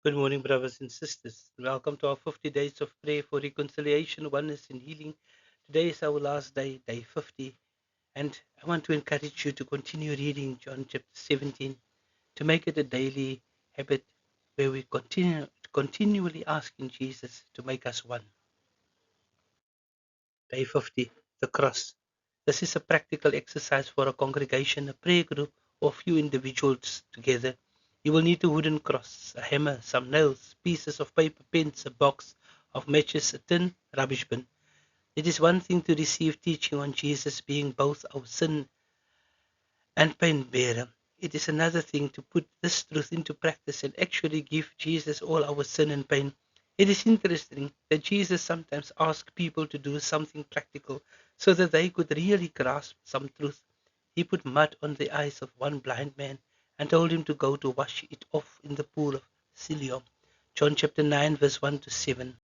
Good morning, brothers and sisters. Welcome to our 50 days of prayer for reconciliation, oneness, and healing. Today is our last day, day 50, and I want to encourage you to continue reading John chapter 17 to make it a daily habit where we continually asking Jesus to make us one. Day 50, the cross. This is a practical exercise for a congregation, a prayer group, or a few individuals together. You will need a wooden cross, a hammer, some nails, pieces of paper, pens, a box of matches, a tin rubbish bin. It is one thing to receive teaching on Jesus being both our sin and pain bearer. It is another thing to put this truth into practice and actually give Jesus all our sin and pain. It is interesting that Jesus sometimes asked people to do something practical so that they could really grasp some truth. He put mud on the eyes of one blind man and told him to go to wash it off in the pool of Siloam. John chapter 9, verse 1 to 7.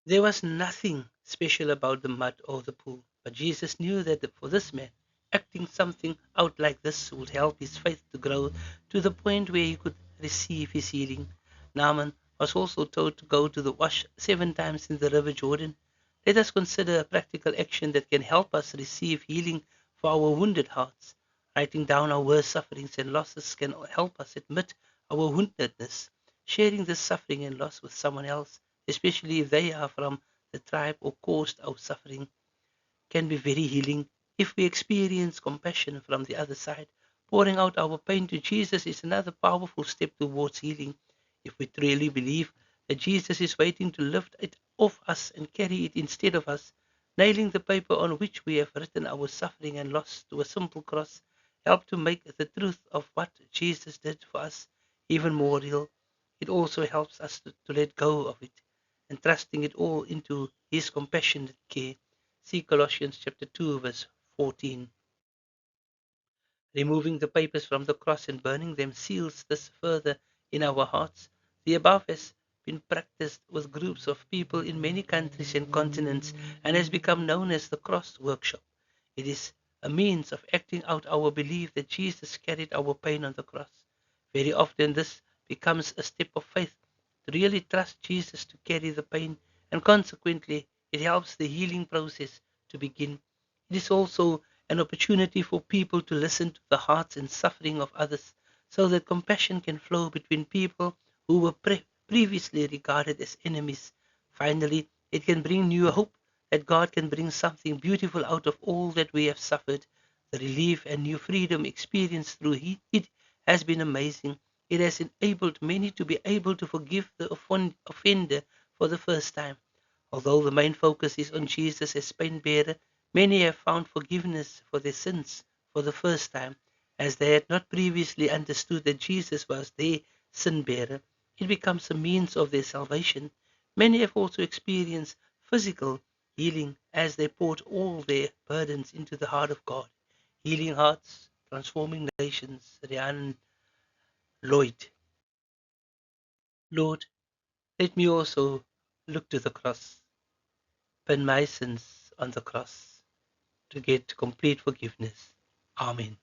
There was nothing special about the mud or the pool, but Jesus knew that for this man, acting something out like this would help his faith to grow to the point where he could receive his healing. Naaman was also told to go to the wash 7 times in the river Jordan. Let us consider a practical action that can help us receive healing for our wounded hearts. Writing down our worst sufferings and losses can help us admit our woundedness. Sharing this suffering and loss with someone else, especially if they are from the tribe or caused our suffering, can be very healing. If we experience compassion from the other side, pouring out our pain to Jesus is another powerful step towards healing. If we truly believe that Jesus is waiting to lift it off us and carry it instead of us, nailing the paper on which we have written our suffering and loss to a simple cross, help to make the truth of what Jesus did for us even more real. It also helps us to let go of it and trusting it all into His compassionate care. See Colossians chapter 2, verse 14. Removing the papers from the cross and burning them seals this further in our hearts. The above has been practiced with groups of people in many countries and continents and has become known as the Cross Workshop. It is a means of acting out our belief that Jesus carried our pain on the cross. Very often this becomes a step of faith to really trust Jesus to carry the pain, and consequently it helps the healing process to begin. It is also an opportunity for people to listen to the hearts and suffering of others so that compassion can flow between people who were previously regarded as enemies. Finally, it can bring new hope that God can bring something beautiful out of all that we have suffered. The relief and new freedom experienced through it has been amazing. It has enabled many to be able to forgive the offender for the first time. Although the main focus is on Jesus as pain bearer, many have found forgiveness for their sins for the first time, as they had not previously understood that Jesus was their sin bearer. It becomes a means of their salvation. Many have also experienced physical healing as they poured all their burdens into the heart of God. Healing hearts, transforming nations. Rhiannon Lloyd. Lord, let me also look to the cross, pin my sins on the cross to get complete forgiveness. Amen.